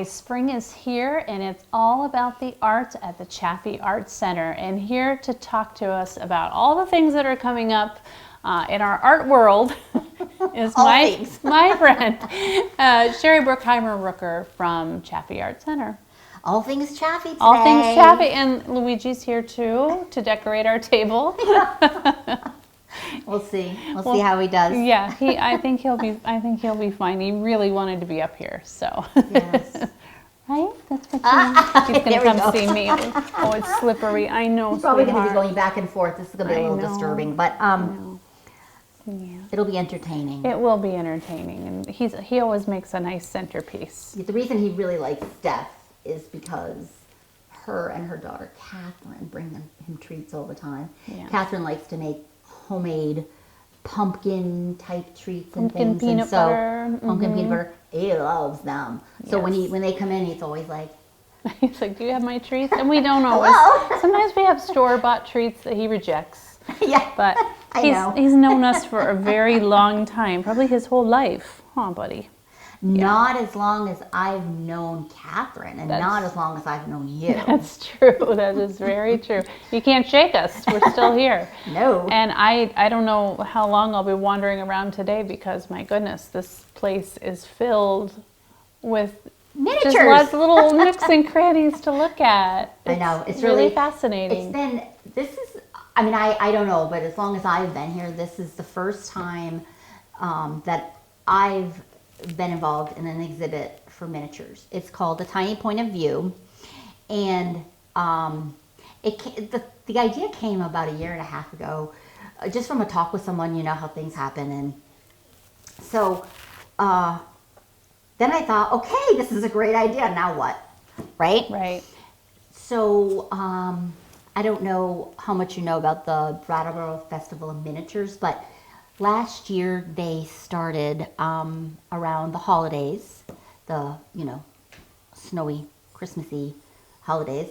guys, spring is here and it's all about the arts at the Chaffee Art Center. And here to talk to us about all the things that are coming up in our art world is my friend, Sherri Bruckheimer-Rooker from Chaffee Art Center. All things Chaffee today. All things Chaffee, and Luigi's here too to decorate our table. We'll see. We'll see how he does. Yeah, I think he'll be fine. He really wanted to be up here, so. Yes. Right? That's what he's gonna come see me. Oh, it's slippery. I know. He's probably sweetheart. gonna be going back and forth. This is gonna be a little disturbing, but yeah. It'll be entertaining. It will be entertaining, and he always makes a nice centerpiece. The reason he really likes Steph is because her and her daughter Catherine bring him treats all the time. Yeah. Catherine likes to make homemade pumpkin type treats and Pumpkin things. peanut butter. Pumpkin peanut butter. He loves them. So when they come in, he's always like, he's like, "Do you have my treats?" And we don't always. Hello? Sometimes we have store-bought treats that he rejects. yeah. But he's known us for a very long time, probably his whole life. Huh, buddy? Not as long as I've known Catherine, and not as long as I've known you. That's true. That is very true. You can't shake us. We're still here. No. And I don't know how long I'll be wandering around today because, my goodness, this place is filled with miniatures. Just lots of little nooks and crannies to look at. I know. It's really fascinating. I don't know, but as long as I've been here, this is the first time that I've been involved in an exhibit for miniatures. It's called A Tiny Point of View, and the idea came about a year and a half ago, just from a talk with someone. You know how things happen, and so then I thought, okay, this is a great idea. Now what? Right. So I don't know how much you know about the Brattleboro Festival of Miniatures, but last year they started around the holidays, the snowy, Christmassy holidays.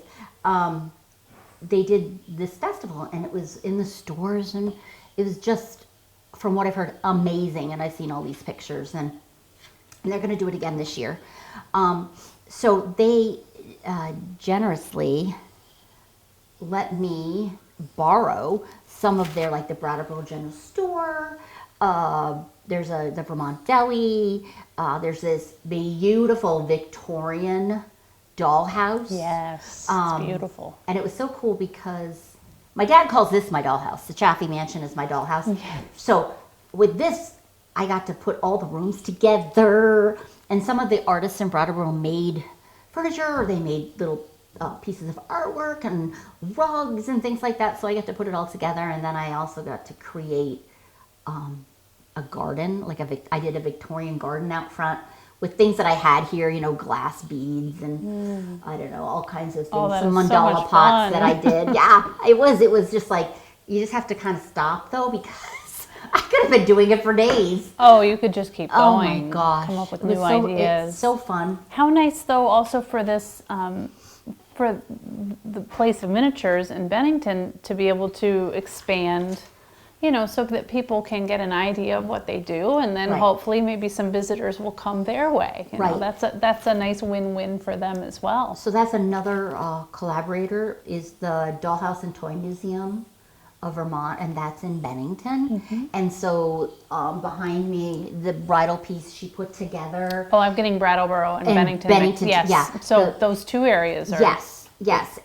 They did this festival, and it was in the stores, and it was just, from what I've heard, amazing. And I've seen all these pictures, and they're going to do it again this year. So they generously let me borrow some of their, like the Brattleboro General Store, there's the Vermont Deli, there's this beautiful Victorian dollhouse. Yes, it's beautiful. And it was so cool because my dad calls this my dollhouse. The Chaffee Mansion is my dollhouse. Yes. So with this, I got to put all the rooms together, and some of the artists in Brattleboro made furniture, or they made little pieces of artwork and rugs and things like that. So I got to put it all together, and then I also got to create a garden, I did a Victorian garden out front with things that I had here, glass beads and I don't know, all kinds of things. Some mandala so pots that I did. Yeah, it was just like, you just have to kind of stop though, because I could have been doing it for days. Oh, you could just keep going. Oh my gosh. Come up with new ideas. It's so fun. How nice though also for this, for the place of miniatures in Bennington to be able to expand, so that people can get an idea of what they do, and then hopefully maybe some visitors will come their way. That's a nice win-win for them as well. So that's another collaborator is the Dollhouse and Toy Museum of Vermont, and that's in Bennington. Mm-hmm. And so behind me, the bridal piece she put together. Oh, I'm getting Brattleboro and Bennington. Yes. Yeah. So those two areas are yes,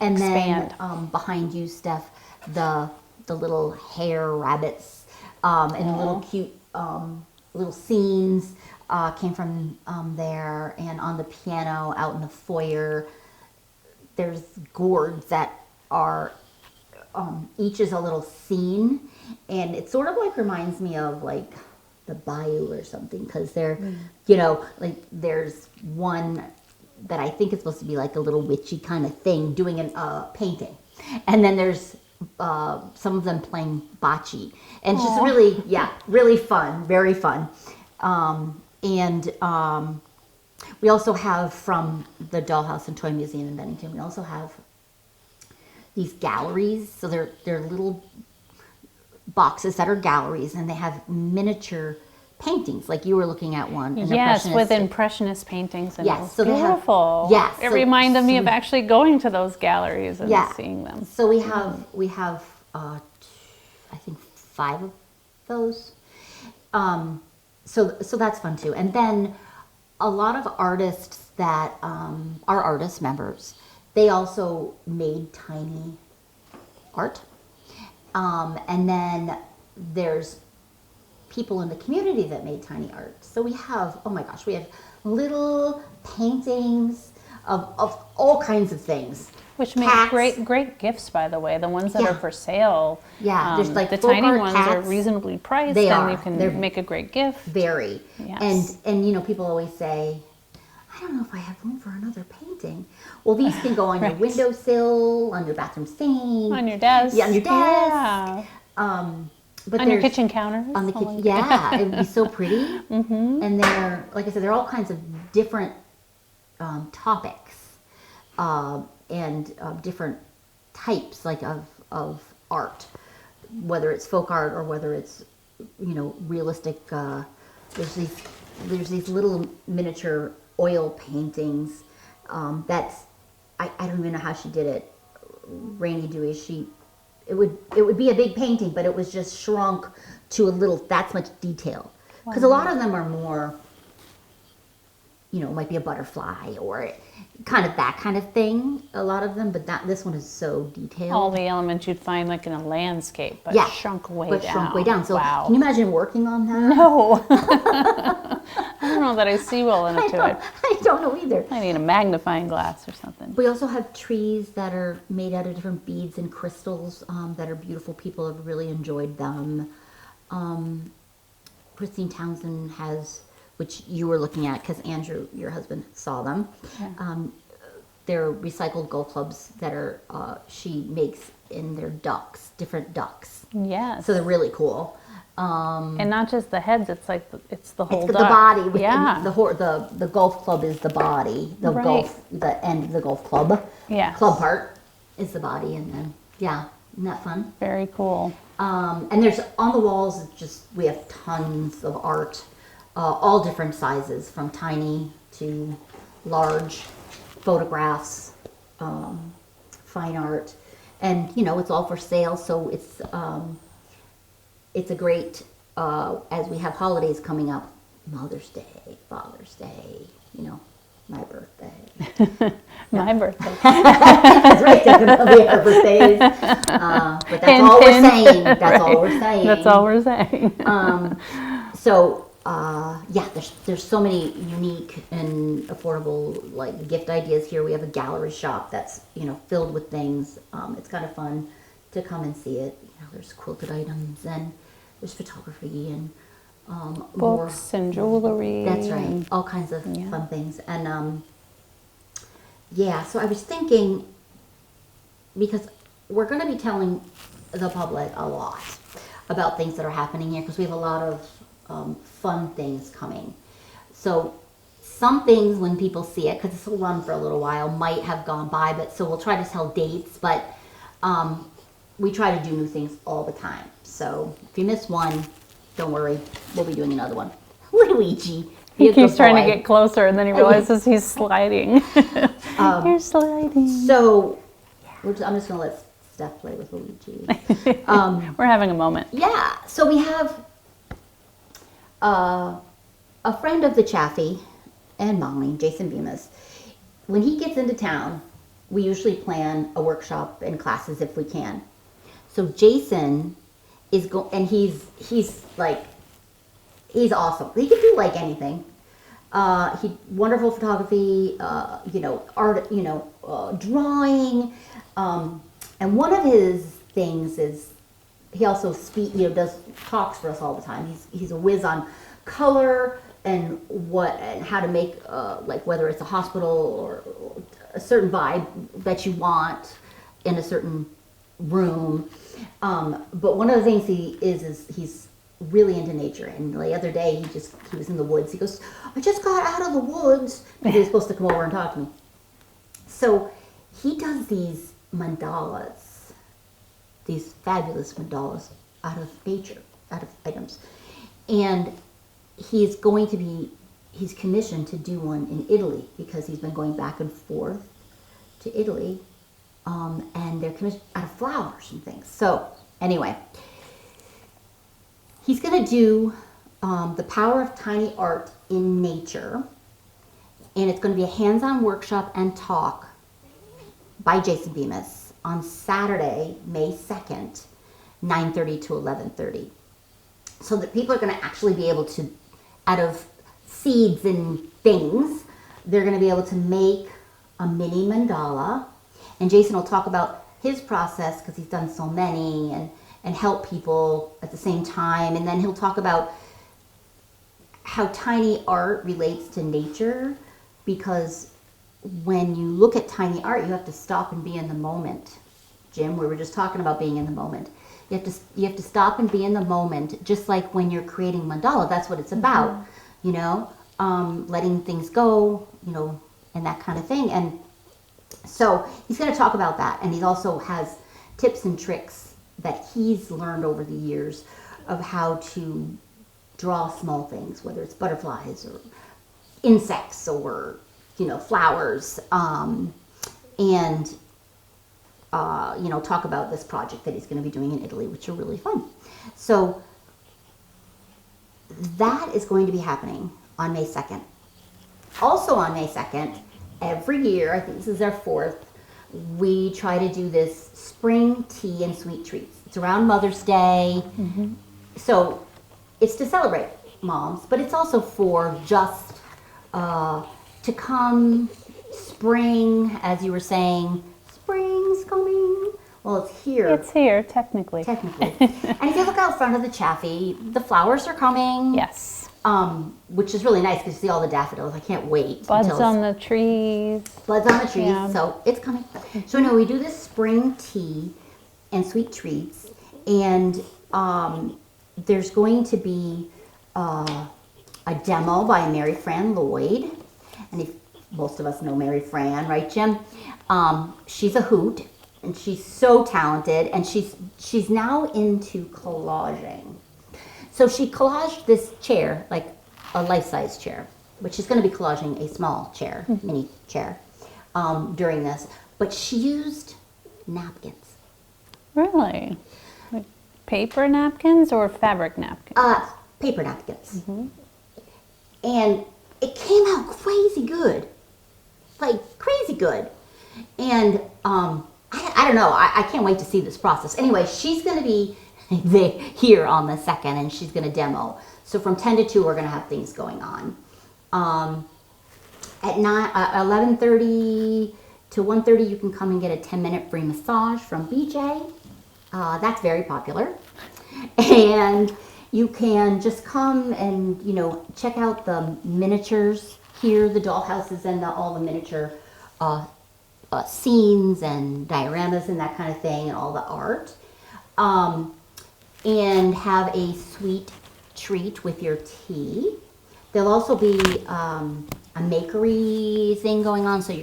and expand. Then behind you, Steph, the little hare rabbits and little cute little scenes came from there. And on the piano out in the foyer, there's gourds that are each is a little scene, and it sort of reminds me of the bayou or something, because they're there's one that I think is supposed to be like a little witchy kind of thing doing a painting, and then there's some of them playing bocce, and it's just really fun, very fun. We also have, from the Dollhouse and Toy Museum in Bennington, we also have these galleries. So they're little boxes that are galleries, and they have miniature paintings, like you were looking at one. An Yes, with impressionistic. impressionist paintings, and Yes, it was so they have- beautiful. yes, It so- reminded me so of actually going to those galleries and Yeah. seeing them. So we have I think 5 of those. So that's fun too. And then a lot of artists that are artist members, they also made tiny art. And then there's people in the community that made tiny art. So we have, oh my gosh, we have little paintings of all kinds of things. Which make Cats. great gifts, by the way. The ones that Yeah. are for sale. Yeah, there's like the folk tiny art ones are cats. reasonably priced, They and are. you can They're make a great gift. Very. Yes. And you know, people always say, I don't know if I have room for another painting. Well, these can go on your Right. windowsill, on your bathroom sink. On your desk. Yeah, on your desk. Yeah. But On your there's- kitchen counters. On the Oh, kitchen, like- yeah, it would be so pretty. And they're, like I said, they're all kinds of different topics and different types, like of art, whether it's folk art or whether it's, you know, realistic. There's these little miniature oil paintings. That's I don't even know how she did it. Rainy Dewy, it would be a big painting, but it was just shrunk to a little, that's much detail. Because a lot of them are more, you know, it might be a butterfly or kind of that kind of thing, a lot of them, but this one is so detailed. All the elements you'd find like in a landscape, but Yeah, shrunk way but down. shrunk way down. So wow. can you imagine working on that? No. I don't know that I see well enough to it. I don't know either. I need a magnifying glass or something. We also have trees that are made out of different beads and crystals that are beautiful. People have really enjoyed them. Christine Townsend has, which you were looking at because Andrew, your husband, saw them. Yeah. They're recycled golf clubs that are she makes in their ducks, different ducks. Yes. So they're really cool. And not just the heads, it's like it's the whole The duck. body, with Yeah. the golf club is the body. Right. The end of the golf club. Yes. Club part is the body, and then isn't that fun? Very cool. And there's on the walls. It's just we have tons of art, all different sizes, from tiny to large, photographs, fine art, and you know it's all for sale. So it's a great as we have holidays coming up, Mother's Day, Father's Day, you know, my birthday. My birthday. That's right, definitely our birthdays. But that's Hint, all we're hint. saying. That's all we're saying. That's all we're saying. So there's so many unique and affordable like gift ideas here. We have a gallery shop that's, you know, filled with things. It's kind of fun to come and see it. You know, there's quilted items and there's photography and Books and jewelry. That's right. and- All kinds of Yeah. fun things. And so I was thinking, because we're going to be telling the public a lot about things that are happening here, because we have a lot of fun things coming. So some things, when people see it, because this will run for a little while, might have gone by, but so we'll try to tell dates, but we try to do new things all the time. So if you miss one, don't worry, we'll be doing another one. Luigi. He a keeps good trying to boy. get closer, and then he realizes he's sliding. You're sliding. So I'm just going to let Steph play with Luigi. We're having a moment. Yeah, so we have a friend of the Chaffee and mine, Jason Bemis. When he gets into town, we usually plan a workshop and classes if we can. So Jason is and he's awesome. He can do like anything. He wonderful photography, art, drawing, and one of his things is he also does talks for us all the time. He's a whiz on color and how to make like whether it's a hospital or a certain vibe that you want in a certain room. But one of the things is he's really into nature. And the other day he was in the woods. He goes, I just got out of the woods. And he was supposed to come over and talk to me. So he does these mandalas, these fabulous mandalas out of nature, out of items. And he's commissioned to do one in Italy because he's been going back and forth to Italy, and they're commissioned out of flowers and things. So anyway, he's going to do the power of tiny art in nature, and it's going to be a hands-on workshop and talk by Jason Bemis on Saturday, May 2nd, 9:30 to 11:30. So that people are going to actually be able to, out of seeds and things, they're going to be able to make a mini mandala. And Jason will talk about his process because he's done so many, and help people at the same time. And then he'll talk about how tiny art relates to nature, because when you look at tiny art, you have to stop and be in the moment. Jim, we were just talking about being in the moment. You have to stop and be in the moment, just like when you're creating mandala. That's what it's about, you know, letting things go, you know, and that kind of thing. And so he's going to talk about that, and he also has tips and tricks that he's learned over the years of how to draw small things, whether it's butterflies or insects or, you know, flowers, and you know, talk about this project that he's going to be doing in Italy, which are really fun. So that is going to be happening on May 2nd. Also on May 2nd, every year, I think this is our 4th, we try to do this spring tea and sweet treats. It's around Mother's Day. So it's to celebrate moms, but it's also for just to come spring, as you were saying, spring's coming. Well, it's here. It's here, technically. Technically. And if you look out front of the Chaffee, the flowers are coming. Yes. Which is really nice because you see all the daffodils. I can't wait. Buds on the trees. Buds on the trees. Yeah. So it's coming. So no, we do this spring tea and sweet treats, and there's going to be a demo by Mary Fran Lloyd, and if most of us know Mary Fran, right, Jim? She's a hoot, and she's so talented, and she's now into collaging. So she collaged this chair, like a life-size chair, but she's going to be collaging a small chair, mini chair, during this. But she used napkins. Really? Like paper napkins or fabric napkins? Paper napkins. And it came out crazy good. Like, crazy good. And I don't know. I can't wait to see this process. Anyway, she's going to be here on the 2nd, and she's going to demo. So from 10 to 2, we're going to have things going on. At 11:30 to 1:30, you can come and get a 10-minute free massage from BJ. That's very popular. And you can just come and, you know, check out the miniatures here, the dollhouses, and all the miniature scenes and dioramas and that kind of thing, and all the art. And have a sweet treat with your tea. There'll also be a makery thing going on, so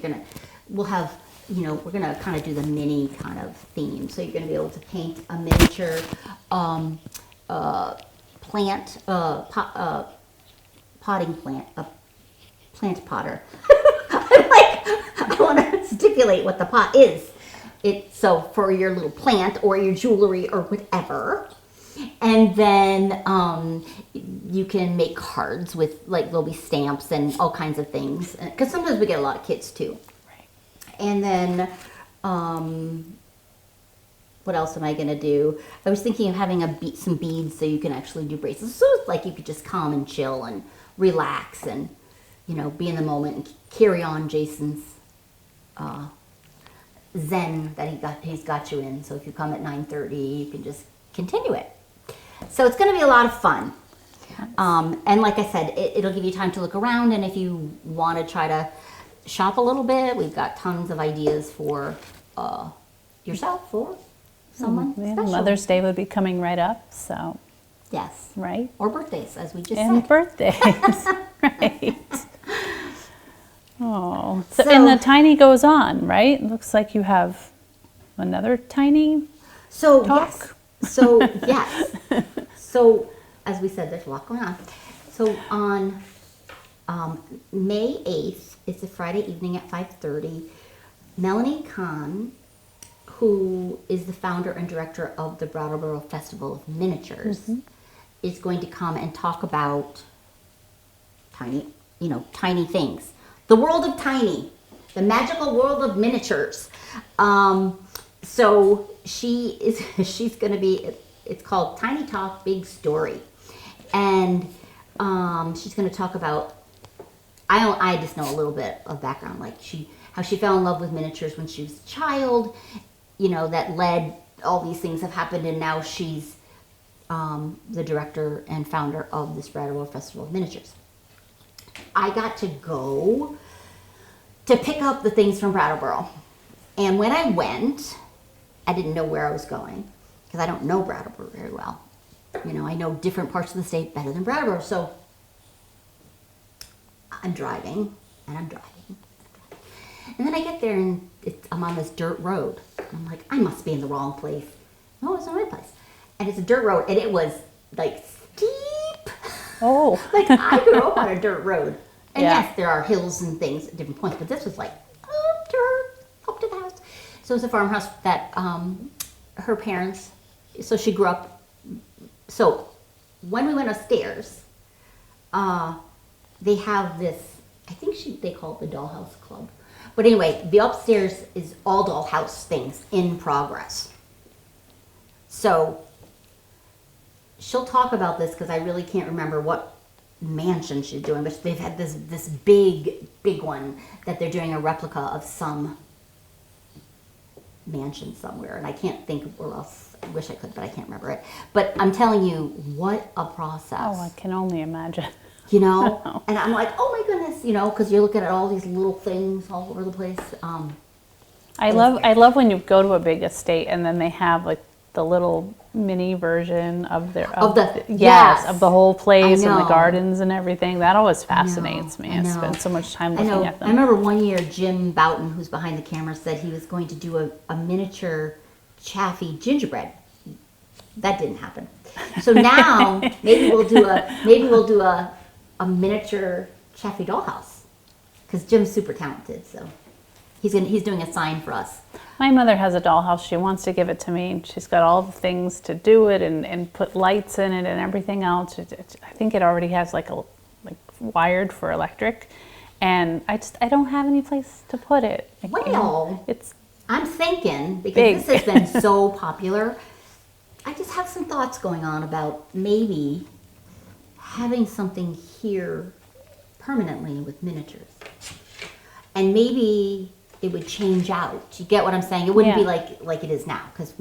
we'll have, you know, we're gonna kind of do the mini kind of theme. So you're gonna be able to paint a miniature plant, potting plant, a plant potter. I want to stipulate what the pot is. So for your little plant or your jewelry or whatever. And then you can make cards with, like, there'll be stamps and all kinds of things. Because sometimes we get a lot of kids too. Right. And then, what else am I going to do? I was thinking of having some beads so you can actually do bracelets. So it's like you could just come and chill and relax and, you know, be in the moment and carry on Jason's zen that he's got you in. So if you come at 9:30, you can just continue it. So it's going to be a lot of fun. And like I said, it'll give you time to look around, and if you want to try to shop a little bit, we've got tons of ideas for yourself or someone special. Mother's Day would be coming right up, so. Yes. Right? Or birthdays, as we just And said. birthdays, right. Oh, so, and the tiny goes on, right? Looks like you have another tiny talk. Yes. So, yes. So, as we said, there's a lot going on. So on May 8th, it's a Friday evening at 5:30. Melanie Kahn, who is the founder and director of the Brattleboro Festival of Miniatures, is going to come and talk about tiny things. The world of tiny, the magical world of miniatures. So she's going to be, it's called Tiny Talk, Big Story. And she's going to talk about, I just know a little bit of background, like how she fell in love with miniatures when she was a child, that led, all these things have happened, and now she's the director and founder of this Brattleboro Festival of Miniatures. I got to go to pick up the things from Brattleboro. And when I went, I didn't know where I was going because I don't know Brattleboro very well. I know different parts of the state better than Brattleboro. So I'm driving. And then I get there and I'm on this dirt road. I'm like, I must be in the wrong place. No, it's the right place. And it's a dirt road, and it was like steep. Oh. Like I grew up on a dirt road. And Yeah. yes, there are hills and things at different points, but this was like up to the house. So it's a farmhouse that her parents, so she grew up. So when we went upstairs, they have this, I think they call it the Dollhouse Club. But anyway, the upstairs is all dollhouse things in progress. So she'll talk about this because I really can't remember what mansion she's doing, but they've had this big one that they're doing a replica of some mansion somewhere, and I can't think of where else. I wish I could, but I can't remember it. But I'm telling you, what a process. Oh, I can only imagine. And I'm like, oh my goodness, because you're looking at all these little things all over the place. I love when you go to a big estate and then they have like the little mini version of the whole place and the gardens and everything. That always fascinates me. I spend so much time looking at them. I remember one year Jim Boughton, who's behind the camera, said he was going to do a miniature Chaffee gingerbread. That didn't happen. So now maybe we'll do a miniature Chaffee dollhouse, because Jim's super talented. So he's doing a sign for us. My mother has a dollhouse. She wants to give it to me. And she's got all the things to do it and put lights in it and everything else. I think it already has like wired for electric, and I don't have any place to put it. I'm thinking, because big. This has been so popular, I just have some thoughts going on about maybe having something here permanently with miniatures, and maybe it would change out. You get what I'm saying? It wouldn't be like it is now, because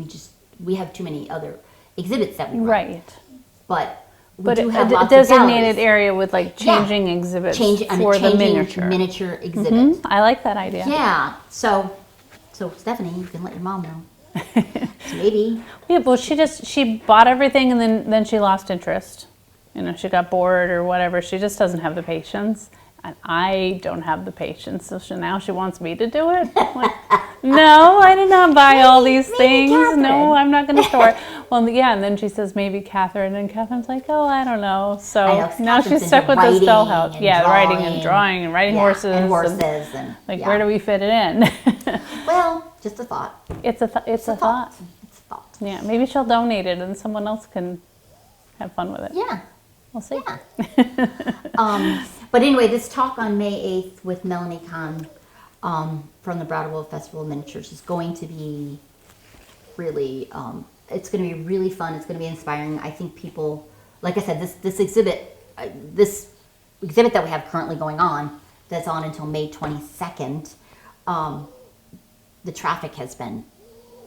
we have too many other exhibits that we run. Right. But we do have a lots designated of galleries. area with like changing exhibits for the miniature. Miniature exhibit. I like that idea. Yeah. So Stephanie, you can let your mom know. So maybe. Yeah, well, she bought everything and then she lost interest. She got bored or whatever. She just doesn't have the patience. And I don't have the patience. So now she wants me to do it. I'm like, no, I did not buy all these things. Catherine. No, I'm not going to store it. Well, yeah, and then she says maybe Catherine. And Catherine's like, oh, I don't know. So now she's stuck with this dollhouse. Yeah, writing and drawing and writing horses. And horses. And where do we fit it in? Well, just a thought. It's a thought. It's a thought. Yeah, maybe she'll donate it and someone else can have fun with it. Yeah. We'll see. Yeah. But anyway, this talk on May 8th with Melanie Kahn from the Brattleboro Festival of Miniatures is going to be really, it's going to be really fun. It's going to be inspiring. I think people, like I said, this exhibit that we have currently going on, that's on until May 22nd, the traffic has been,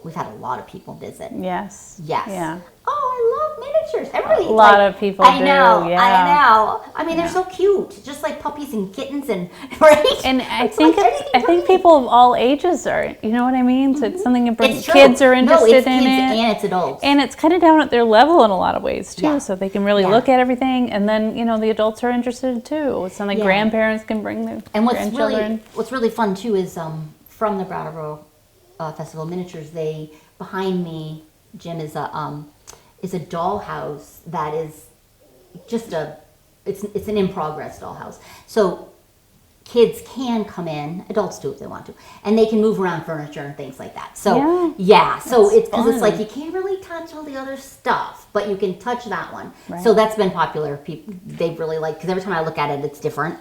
we've had a lot of people visit. Yes. Yeah. Oh, I love miniatures. Everybody, a lot of people do. I know. Yeah. I mean, they're so cute, just like puppies and kittens, and right. And I think people of all ages are. You know what I mean? So it's something you bring. It's true. Kids are interested it's in kids it, and it's adults, and it's kind of down at their level in a lot of ways too. Yeah. So they can really look at everything, and then the adults are interested too. It's not like grandparents can bring their grandchildren. What's really fun too is from the Brattleboro Festival of Miniatures. Behind me, Jim, is a dollhouse that is just a it's an in progress dollhouse. So kids can come in, adults do if they want to, and they can move around furniture and things like that. So so That's it's because it's fun. like you can't really touch all the other stuff, but you can touch that one. Right. So that's been popular. People they've really liked, because every time I look at it, it's different.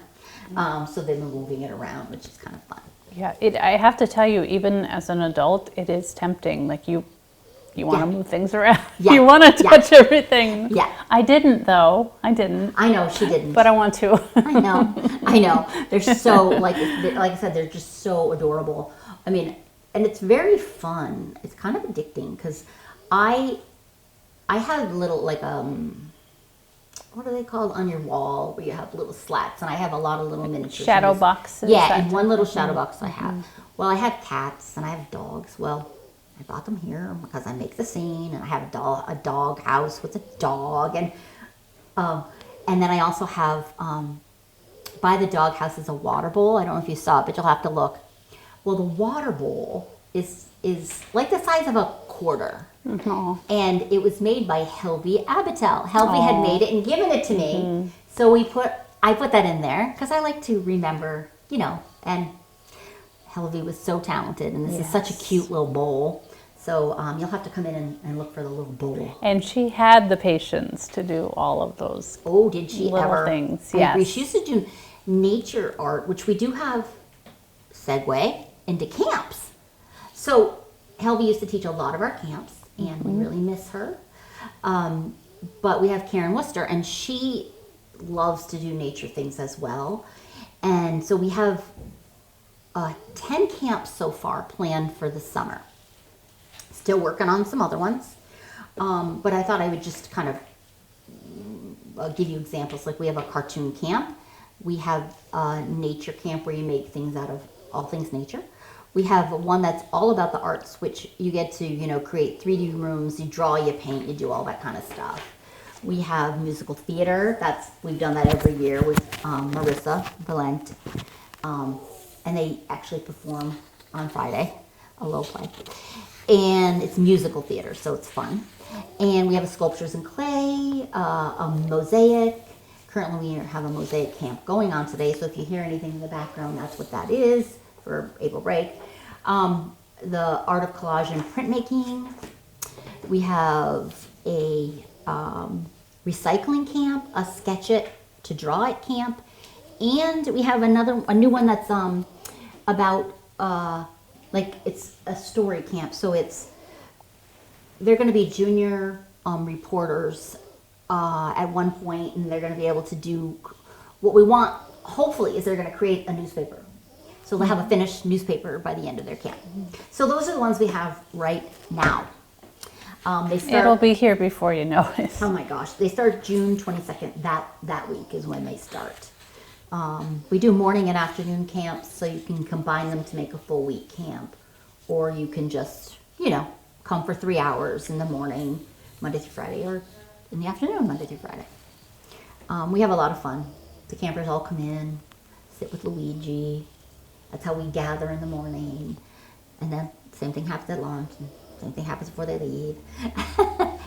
So they've been moving it around, which is kind of fun. Yeah, I have to tell you, even as an adult, it is tempting. Like you want to move things around. Yeah. You want to touch everything. Yeah. I didn't though. I didn't. I know she didn't, But I want to. I know. They're so like I said, they're just so adorable. I mean, and it's very fun. It's kind of addicting because I have little like what are they called on your wall where you have little slats, and I have a lot of little miniatures. Shadow boxes. Yeah, that and one type little of shadow thing. box I have. Well, I have cats and I have dogs. Well, I bought them here because I make the scene, and I have a dog house with a dog, and then I also have by the dog house is a water bowl. I don't know if you saw it, but you'll have to look. Well, the water bowl is like the size of a quarter. Aw. And it was made by Helvie Abitel. Helvie had made it and given it to me. So I put that in there because I like to remember, and Helvie was so talented, and this is such a cute little bowl. So you'll have to come in and look for the little bowl. And she had the patience to do all of those. Oh, did she Little ever? things, I agree. yes. She used to do nature art, which we do have segue into camps. So Helvie used to teach a lot of our camps, and we really miss her. But we have Karen Worcester, and she loves to do nature things as well. And so we have 10 camps so far planned for the summer. Still working on some other ones. But I thought I would just kind of give you examples. Like we have a cartoon camp. We have a nature camp where you make things out of all things nature. We have one that's all about the arts, which you get to, create 3D rooms, you draw, you paint, you do all that kind of stuff. We have musical theater. We've done that every year with Marissa Valent. And they actually perform on Friday, a low play. And it's musical theater, so it's fun. And we have a sculptures in clay, a mosaic. Currently we have a mosaic camp going on today, so if you hear anything in the background, that's what that is for April break. The art of collage and printmaking. We have a recycling camp, a sketch it to draw it camp, and we have a new one that's about it's a story camp. So they're going to be junior reporters at one point, and they're going to be able to do what we want. Hopefully, is they're going to create a newspaper. So they'll have a finished newspaper by the end of their camp. So those are the ones we have right now. It'll be here before you know it. Oh my gosh, they start June 22nd. That week is when they start. We do morning and afternoon camps, so you can combine them to make a full week camp. Or you can just, come for 3 hours in the morning, Monday through Friday, or in the afternoon, Monday through Friday. We have a lot of fun. The campers all come in, sit with Luigi. That's how we gather in the morning. And then same thing happens at lunch. And same thing happens before they leave.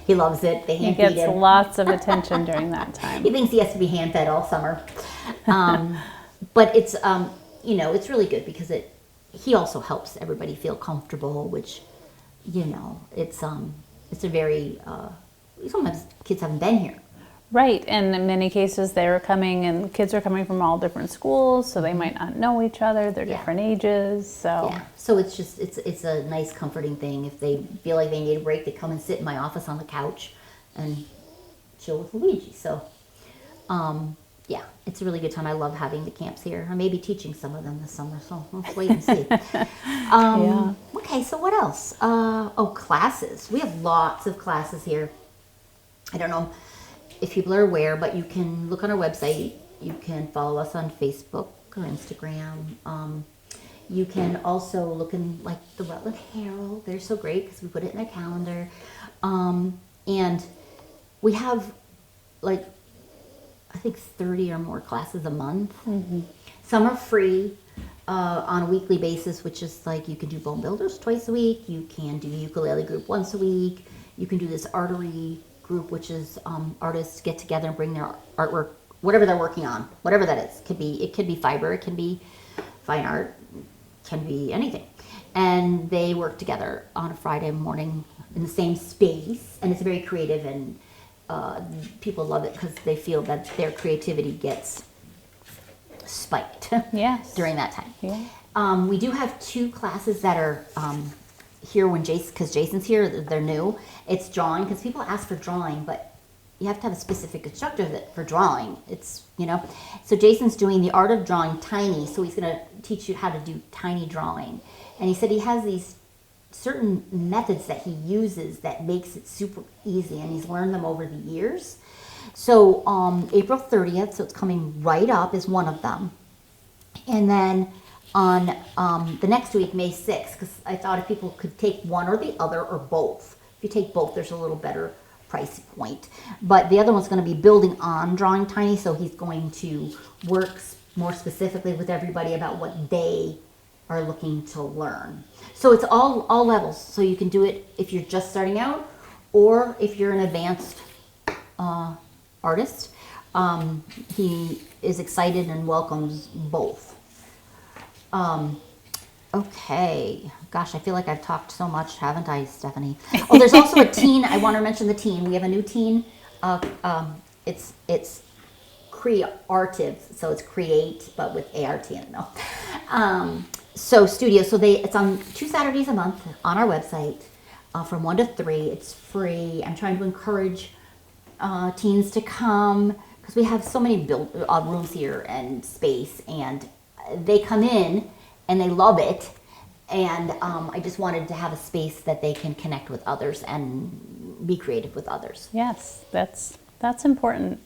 He loves it. They He hand feed gets him. lots of attention during that time. He thinks he has to be hand fed all summer. But it's, it's really good because he also helps everybody feel comfortable, which, it's a very, sometimes kids haven't been here. Right, and in many cases they're coming, and kids are coming from all different schools, so they might not know each other. They're different ages, so Yeah, so it's just it's a nice comforting thing. If they feel like they need a break, they come and sit in my office on the couch and chill with Luigi. So, yeah, it's a really good time. I love having the camps here. I may be teaching some of them this summer, so let's wait and see. yeah. Okay, so what else? Classes. We have lots of classes here. I don't know if people are aware, but you can look on our website. You can follow us on Facebook or Instagram. You can also look in the Rutland Herald. They're so great because we put it in their calendar. And we have I think 30 or more classes a month. Mm-hmm. Some are free on a weekly basis, which is you can do bone builders twice a week. You can do ukulele group once a week. You can do this artery group, which is artists get together and bring their artwork whatever they're working on, whatever that is. It could be fiber, it can be fine art, can be anything. And they work together on a Friday morning in the same space, and it's very creative, and people love it because they feel that their creativity gets spiked Yes. during that time. Yeah. We do have 2 classes that are here when because Jason's here, they're new. It's drawing, because people ask for drawing, but you have to have a specific instructor for drawing. It's, so Jason's doing the art of drawing tiny, so he's going to teach you how to do tiny drawing. And he said he has these certain methods that he uses that makes it super easy, and he's learned them over the years. So April 30th, so it's coming right up, is one of them. And then on the next week, May 6th, because I thought if people could take one or the other or both. If you take both, there's a little better price point. But the other one's going to be building on drawing tiny, so he's going to work more specifically with everybody about what they are looking to learn. So it's all levels, so you can do it if you're just starting out, or if you're an advanced artist. He is excited and welcomes both. Okay. Gosh, I feel like I've talked so much, haven't I, Stephanie? Oh, there's also a teen. I want to mention the teen. We have a new teen. It's creative, so it's create, but with ART in it. No. So studio. So it's on 2 Saturdays a month on our website from 1 to 3. It's free. I'm trying to encourage teens to come because we have so many rooms here and space, and they come in and they love it. And I just wanted to have a space that they can connect with others and be creative with others. Yes, that's important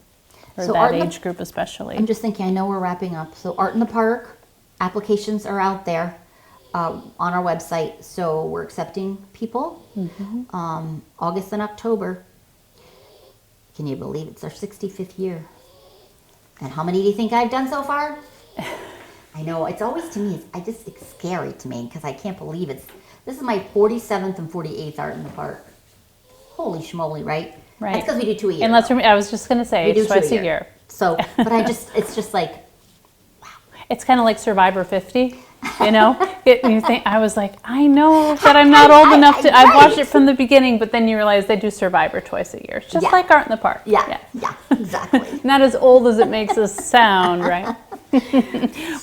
for So that age group especially. I'm just thinking, I know we're wrapping up. So Art in the Park, applications are out there on our website. So we're accepting people August and October. Can you believe it's our 65th year? And how many do you think I've done so far? I know, it's always to me, it's scary to me because I can't believe this is my 47th and 48th Art in the Park. Holy schmoly, right? Right. That's because we do 2 a year. And I was just going to say, it's twice a year. So, but it's just like, It's kind of like Survivor 50, you think, I was like, I know that I'm not old enough to, I've watched it from the beginning, but then you realize they do Survivor twice a year. It's just like Art in the Park. Yeah, exactly. Not as old as it makes us sound, right?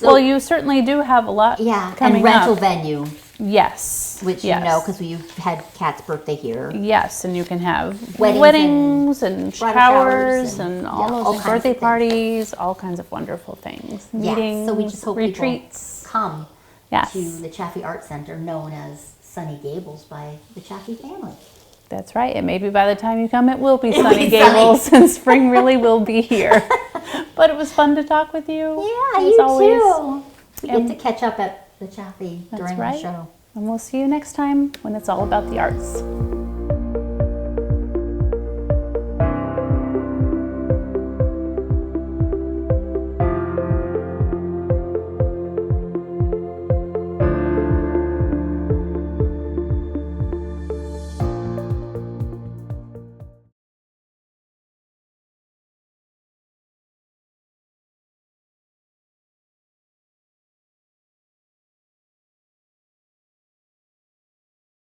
Well, you certainly do have a lot coming and rental up. venue. Yes. Which you know, because we've had Kat's birthday here. Yes, and you can have weddings and bridal showers showers and and, all those birthday kinds of parties, all kinds of wonderful things. Meetings, so we just hope retreats. people come Yes. to the Chaffee Art Center, known as Sunny Gables by the Chaffee family. That's right. And maybe by the time you come, it will be Sunny Gables, and spring really will be here. But it was fun to talk with you. Yeah, as you always. too. We get to catch up at the Chaffee during the show. And we'll see you next time when it's all about the arts.